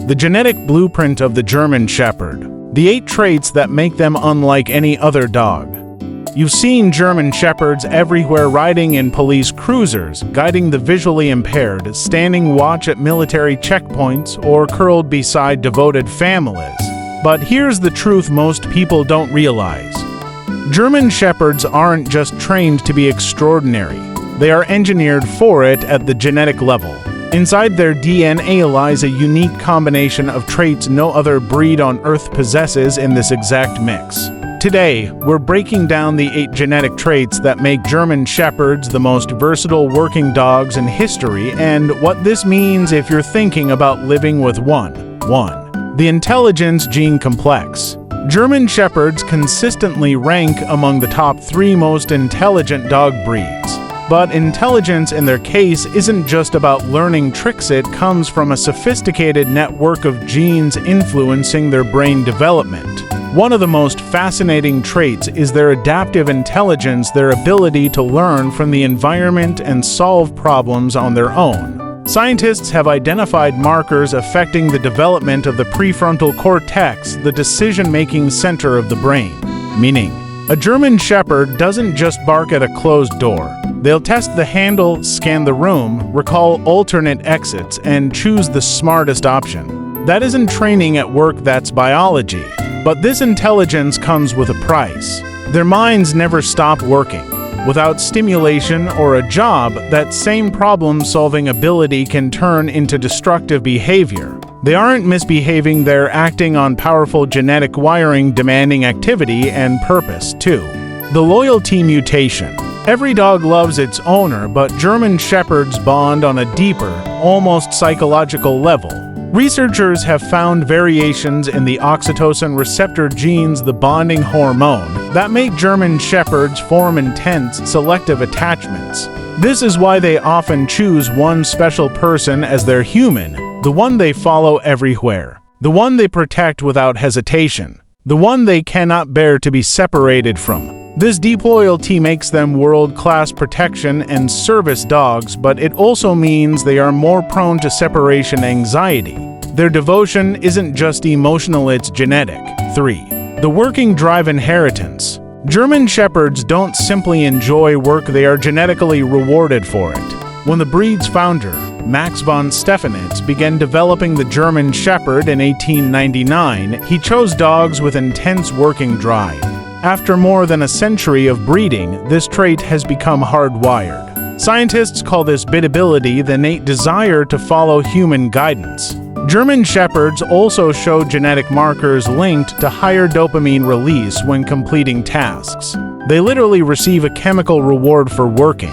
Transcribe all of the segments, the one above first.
The genetic blueprint of the German Shepherd. The 8 traits that make them unlike any other dog. You've seen German Shepherds everywhere, riding in police cruisers, guiding the visually impaired, standing watch at military checkpoints, or curled beside devoted families. But here's the truth most people don't realize. German Shepherds aren't just trained to be extraordinary. They are engineered for it at the genetic level. Inside their DNA lies a unique combination of traits no other breed on Earth possesses in this exact mix. Today, we're breaking down the 8 genetic traits that make German Shepherds the most versatile working dogs in history, and what this means if you're thinking about living with one. 1. The intelligence gene complex. German Shepherds consistently rank among the top 3 most intelligent dog breeds. But intelligence in their case isn't just about learning tricks, it comes from a sophisticated network of genes influencing their brain development. One of the most fascinating traits is their adaptive intelligence, their ability to learn from the environment and solve problems on their own. Scientists have identified markers affecting the development of the prefrontal cortex, the decision-making center of the brain. Meaning, a German Shepherd doesn't just bark at a closed door. They'll test the handle, scan the room, recall alternate exits, and choose the smartest option. That isn't training at work, that's biology. But this intelligence comes with a price. Their minds never stop working. Without stimulation or a job, that same problem-solving ability can turn into destructive behavior. They aren't misbehaving, they're acting on powerful genetic wiring, demanding activity and purpose, too. The loyalty mutation. Every dog loves its owner, but German Shepherds bond on a deeper, almost psychological level. Researchers have found variations in the oxytocin receptor genes, the bonding hormone, that make German Shepherds form intense, selective attachments. This is why they often choose one special person as their human, the one they follow everywhere, the one they protect without hesitation, the one they cannot bear to be separated from. This deep loyalty makes them world-class protection and service dogs, but it also means they are more prone to separation anxiety. Their devotion isn't just emotional, it's genetic. 3. The working drive inheritance. German Shepherds don't simply enjoy work, they are genetically rewarded for it. When the breed's founder, Max von Stephanitz, began developing the German Shepherd in 1899, he chose dogs with intense working drive. After more than a century of breeding, this trait has become hardwired. Scientists call this bitability the innate desire to follow human guidance. German Shepherds also show genetic markers linked to higher dopamine release when completing tasks. They literally receive a chemical reward for working.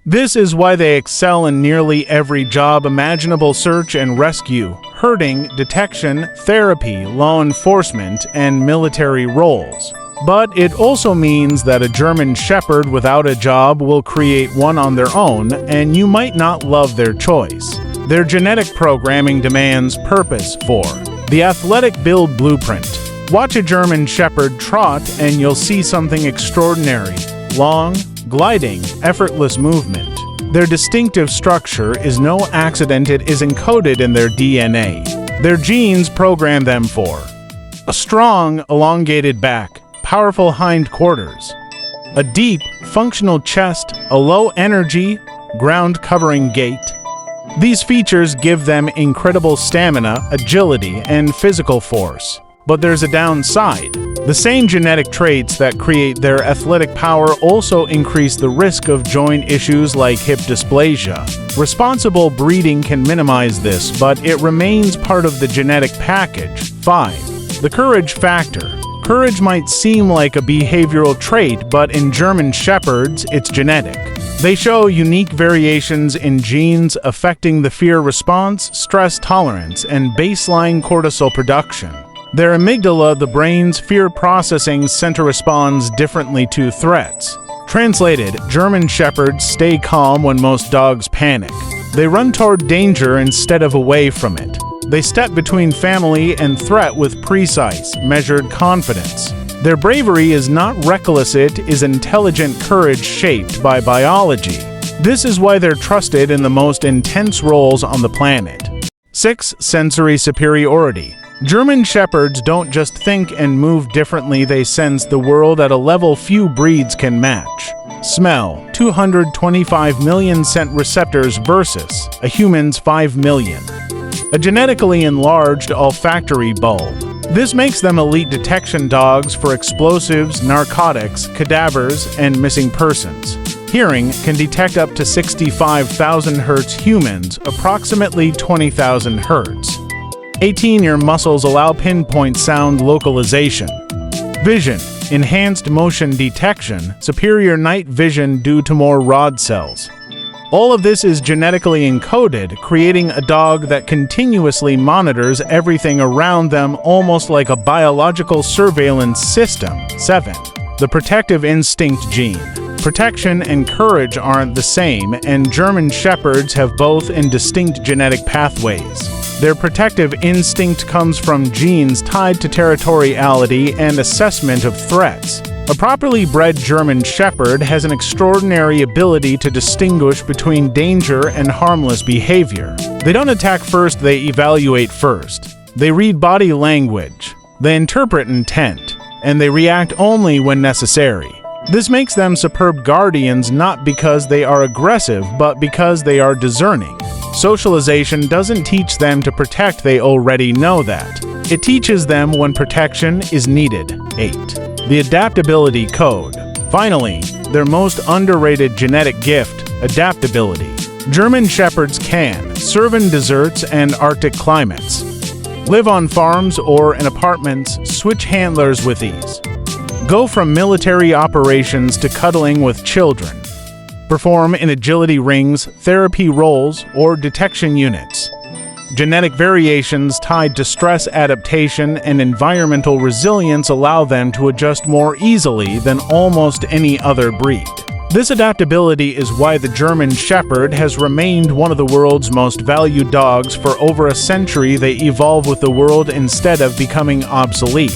This is why they excel in nearly every job imaginable: search and rescue, herding, detection, therapy, law enforcement, and military roles. But it also means that a German Shepherd without a job will create one on their own, and you might not love their choice. Their genetic programming demands purpose. 4. The athletic build blueprint. Watch a German Shepherd trot and you'll see something extraordinary. Long, gliding, effortless movement. Their distinctive structure is no accident, it is encoded in their DNA. Their genes program them for a strong, elongated back, powerful hindquarters, a deep, functional chest, a low-energy, ground-covering gait. These features give them incredible stamina, agility, and physical force. But there's a downside. The same genetic traits that create their athletic power also increase the risk of joint issues like hip dysplasia. Responsible breeding can minimize this, but it remains part of the genetic package. 5. The courage factor. Courage might seem like a behavioral trait, but in German Shepherds, it's genetic. They show unique variations in genes affecting the fear response, stress tolerance, and baseline cortisol production. Their amygdala, the brain's fear processing center, responds differently to threats. Translated, German Shepherds stay calm when most dogs panic. They run toward danger instead of away from it. They step between family and threat with precise, measured confidence. Their bravery is not reckless, it is intelligent courage shaped by biology. This is why they're trusted in the most intense roles on the planet. 6. Sensory superiority. German Shepherds don't just think and move differently, they sense the world at a level few breeds can match. Smell, 225 million scent receptors versus a human's 5 million. A genetically enlarged olfactory bulb. This makes them elite detection dogs for explosives, narcotics, cadavers, and missing persons. Hearing can detect up to 65,000 Hz humans, approximately 20,000 Hz. 18-ear muscles allow pinpoint sound localization. Vision, enhanced motion detection, superior night vision due to more rod cells. All of this is genetically encoded, creating a dog that continuously monitors everything around them almost like a biological surveillance system. 7. The protective instinct gene. Protection and courage aren't the same, and German Shepherds have both in distinct genetic pathways. Their protective instinct comes from genes tied to territoriality and assessment of threats. A properly bred German Shepherd has an extraordinary ability to distinguish between danger and harmless behavior. They don't attack first, they evaluate first. They read body language. They interpret intent. And they react only when necessary. This makes them superb guardians not because they are aggressive, but because they are discerning. Socialization doesn't teach them to protect, they already know that. It teaches them when protection is needed. 8. The adaptability code. Finally, their most underrated genetic gift, adaptability. German Shepherds can serve in deserts and Arctic climates, live on farms or in apartments, switch handlers with ease, go from military operations to cuddling with children, perform in agility rings, therapy roles, or detection units. Genetic variations tied to stress adaptation and environmental resilience allow them to adjust more easily than almost any other breed. This adaptability is why the German Shepherd has remained one of the world's most valued dogs for over a century. They evolve with the world instead of becoming obsolete.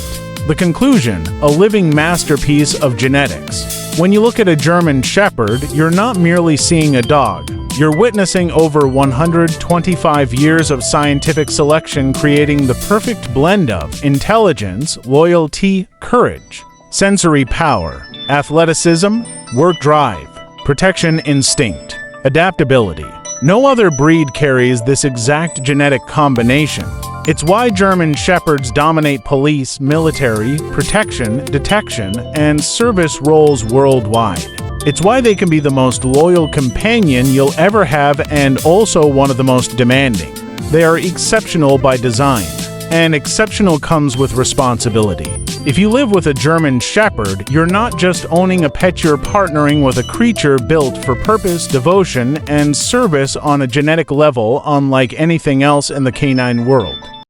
The conclusion, a living masterpiece of genetics. When you look at a German Shepherd, you're not merely seeing a dog. You're witnessing over 125 years of scientific selection creating the perfect blend of intelligence, loyalty, courage, sensory power, athleticism, work drive, protection instinct, adaptability. No other breed carries this exact genetic combination. It's why German Shepherds dominate police, military, protection, detection, and service roles worldwide. It's why they can be the most loyal companion you'll ever have and also one of the most demanding. They are exceptional by design, and exceptional comes with responsibility. If you live with a German Shepherd, you're not just owning a pet, you're partnering with a creature built for purpose, devotion, and service on a genetic level unlike anything else in the canine world.